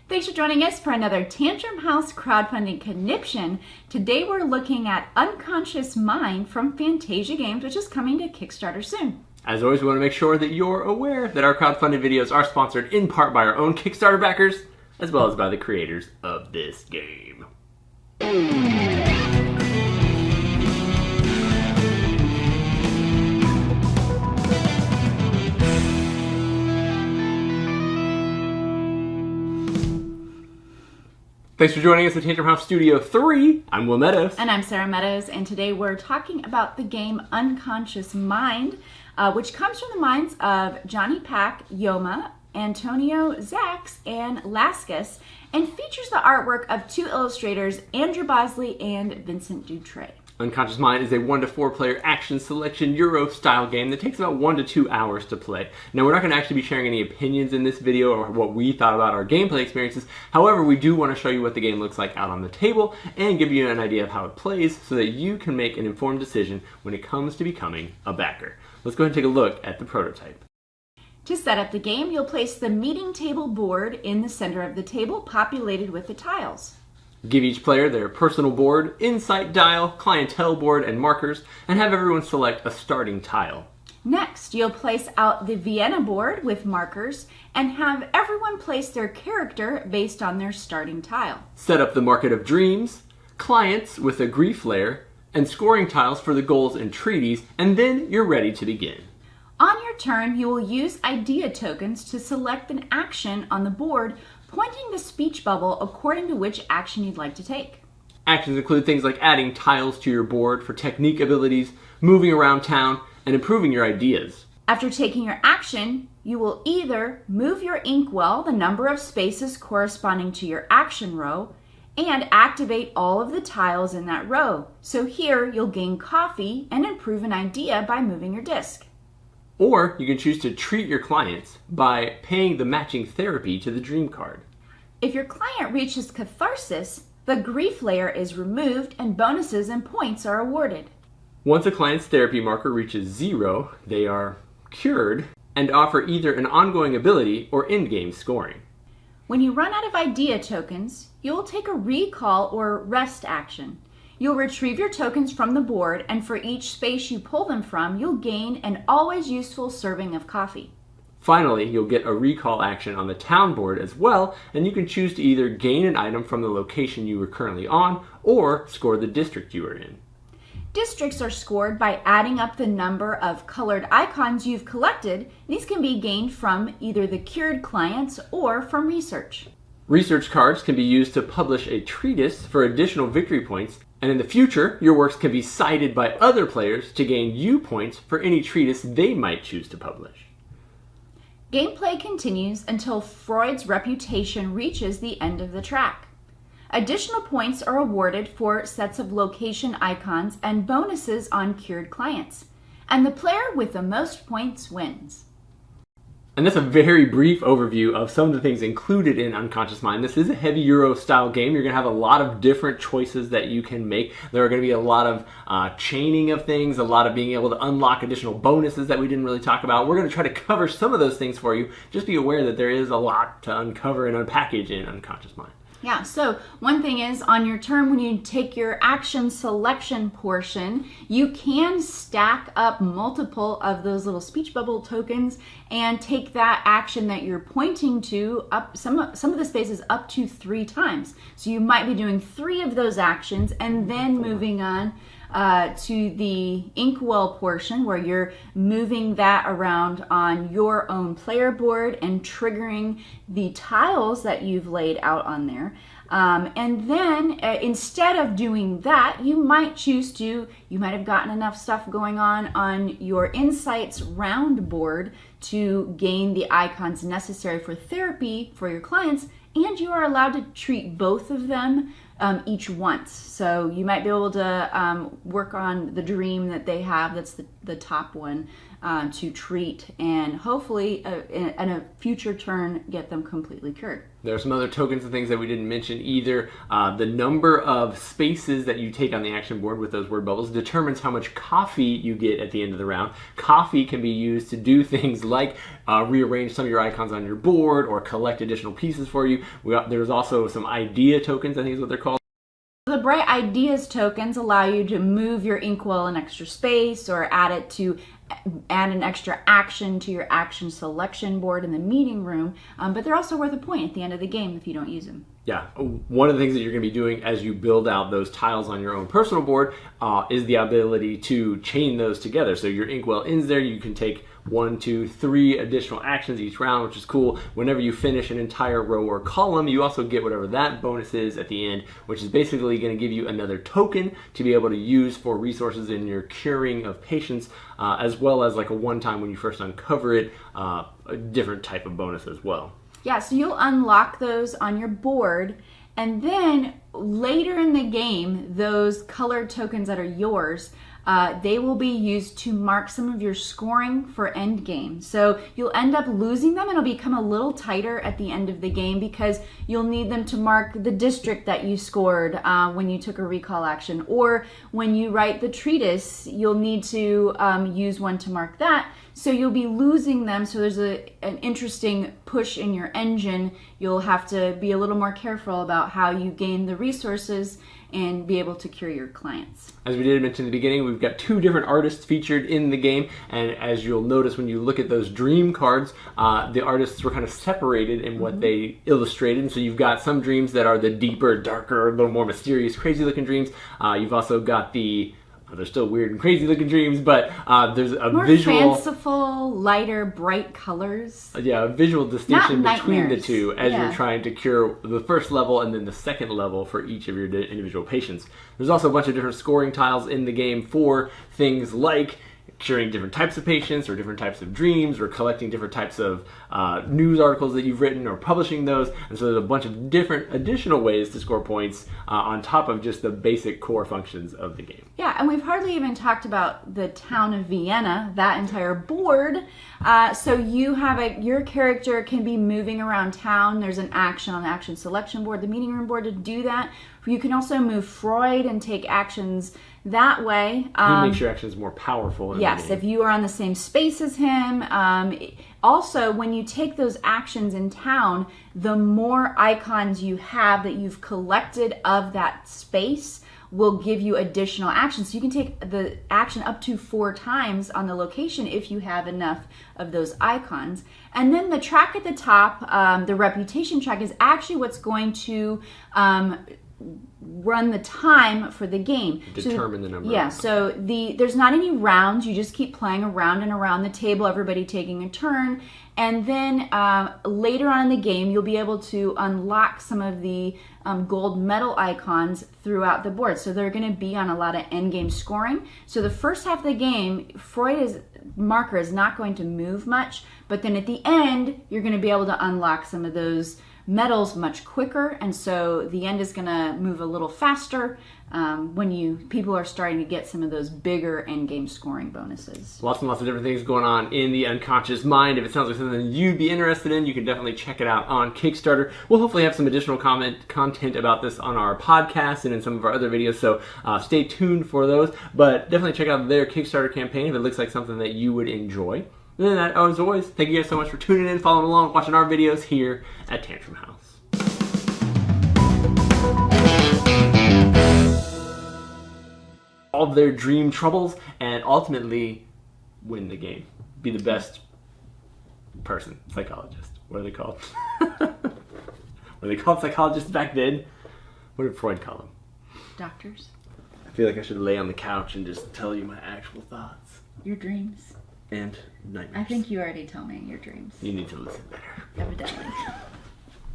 Thanks for joining us for another Tantrum House crowdfunding conniption. Today we're looking at Unconscious Mind from Fantasia Games, which is coming to Kickstarter soon. As always, we want to make sure that you're aware that our crowdfunded videos are sponsored in part by our own Kickstarter backers, as well as by the creators of this game. Thanks for joining us at Tantrum House Studio 3. I'm Will Meadows. And I'm Sara Meadows, and today we're talking about the game Unconscious Mind, which comes from the minds of Johnny Pack, Yoma, Antonio Zax, and Laskus, and features the artwork of two illustrators, Andrew Bosley and Vincent Dutray. Unconscious Mind is a 1 to 4 player action selection Euro-style game that takes about 1 to 2 hours to play. Now, we're not going to actually be sharing any opinions in this video or what we thought about our gameplay experiences. However, we do want to show you what the game looks like out on the table and give you an idea of how it plays so that you can make an informed decision when it comes to becoming a backer. Let's go ahead and take a look at the prototype. To set up the game, you'll place the meeting table board in the center of the table, populated with the tiles. Give each player their personal board, insight dial, clientele board, and markers, and have everyone select a starting tile. Next, you'll place out the Vienna board with markers and have everyone place their character based on their starting tile. Set up the market of dreams, clients with a grief layer, and scoring tiles for the goals and treaties, and then you're ready to begin. On your turn, you will use idea tokens to select an action on the board, pointing the speech bubble according to which action you'd like to take. Actions include things like adding tiles to your board for technique abilities, moving around town, and improving your ideas. After taking your action, you will either move your inkwell the number of spaces corresponding to your action row and activate all of the tiles in that row. So here you'll gain coffee and improve an idea by moving your disc. Or you can choose to treat your clients by paying the matching therapy to the dream card. If your client reaches catharsis, the grief layer is removed and bonuses and points are awarded. Once a client's therapy marker reaches 0, they are cured and offer either an ongoing ability or in-game scoring. When you run out of idea tokens, you will take a recall or rest action. You'll retrieve your tokens from the board, and for each space you pull them from, you'll gain an always useful serving of coffee. Finally, you'll get a recall action on the town board as well, and you can choose to either gain an item from the location you are currently on or score the district you are in. Districts are scored by adding up the number of colored icons you've collected. These can be gained from either the cured clients or from research. Research cards can be used to publish a treatise for additional victory points, and in the future, your works can be cited by other players to gain U points for any treatise they might choose to publish. Gameplay continues until Freud's reputation reaches the end of the track. Additional points are awarded for sets of location icons and bonuses on cured clients, and the player with the most points wins. And that's a very brief overview of some of the things included in Unconscious Mind. This is a heavy Euro-style game. You're going to have a lot of different choices that you can make. There are going to be a lot of chaining of things, a lot of being able to unlock additional bonuses that we didn't really talk about. We're going to try to cover some of those things for you. Just be aware that there is a lot to uncover and unpackage in Unconscious Mind. Yeah, so one thing is, on your turn, when you take your action selection portion, you can stack up multiple of those little speech bubble tokens and take that action that you're pointing to up some of the spaces up to 3 times. So you might be doing 3 of those actions and then moving on to the inkwell portion where you're moving that around on your own player board and triggering the tiles that you've laid out on there. And then instead of doing that, you might have gotten enough stuff going on your insights round board to gain the icons necessary for therapy for your clients, and you are allowed to treat both of them each once. So you might be able to work on the dream that they have, that's the top one, to treat and hopefully in a future turn get them completely cured. There are some other tokens and things that we didn't mention either. The number of spaces that you take on the action board with those word bubbles determines how much coffee you get at the end of the round. Coffee can be used to do things like rearrange some of your icons on your board or collect additional pieces for you. There's also some idea tokens, I think is what they're called. The Bright Ideas tokens allow you to move your inkwell an extra space or add an extra action to your action selection board in the meeting room, but they're also worth a point at the end of the game if you don't use them. Yeah, one of the things that you're going to be doing as you build out those tiles on your own personal board is the ability to chain those together. So your inkwell ends there, you can take 1, 2, 3 additional actions each round, which is cool. Whenever you finish an entire row or column, you also get whatever that bonus is at the end, which is basically going to give you another token to be able to use for resources in your curing of patients, as well as like a one-time when you first uncover it, a different type of bonus as well. Yeah, so you'll unlock those on your board, and then later in the game, those colored tokens that are yours, they will be used to mark some of your scoring for end game. So you'll end up losing them, and it'll become a little tighter at the end of the game because you'll need them to mark the district that you scored when you took a recall action, or when you write the treatise, you'll need to use one to mark that. So you'll be losing them, so there's an interesting push in your engine. You'll have to be a little more careful about how you gain the resources and be able to cure your clients. As we did mention in the beginning, we've got 2 different artists featured in the game, and as you'll notice when you look at those dream cards, the artists were kind of separated in what they illustrated. And so you've got some dreams that are the deeper, darker, a little more mysterious, crazy looking dreams. You've also got they're still weird and crazy looking dreams, but there's a more visual, fanciful, lighter, bright colors. Yeah, a visual distinction between the two as you're trying to cure the first level and then the second level for each of your individual patients. There's also a bunch of different scoring tiles in the game for things like curing different types of patients or different types of dreams or collecting different types of news articles that you've written or publishing those. And so there's a bunch of different additional ways to score points on top of just the basic core functions of the game. Yeah, and we've hardly even talked about the town of Vienna, that entire board. So you have your character can be moving around town. There's an action on the action selection board, the meeting room board to do that. You can also move Freud and take actions that way. He makes your actions more powerful. Yes, if you are on the same space as him. Also, when you take those actions in town, the more icons you have that you've collected of that space will give you additional actions. So you can take the action up to 4 times on the location if you have enough of those icons. And then the track at the top, the reputation track, is actually what's going to run the time for the game. Determine the number. Yeah, so there's not any rounds. You just keep playing around and around the table, everybody taking a turn. And then later on in the game, you'll be able to unlock some of the gold medal icons throughout the board. So they're going to be on a lot of endgame scoring. So the first half of the game, Freud's marker is not going to move much, but then at the end, you're going to be able to unlock some of those medals much quicker, and so the end is going to move a little faster when people are starting to get some of those bigger end game scoring bonuses. Lots and lots of different things going on in the unconscious mind. If it sounds like something you'd be interested in, you can definitely check it out on Kickstarter. We'll hopefully have some additional content about this on our podcast and in some of our other videos, so stay tuned for those. But definitely check out their Kickstarter campaign if it looks like something that you would enjoy. And then, as always, thank you guys so much for tuning in, following along, watching our videos here at Tantrum House. All their dream troubles and ultimately win the game. Be the best person, psychologist. What are they called? Were they called psychologists back then? What did Freud call them? Doctors. I feel like I should lay on the couch and just tell you my actual thoughts. Your dreams. And nightmares. I think you already told me your dreams. You need to listen better. Evidently.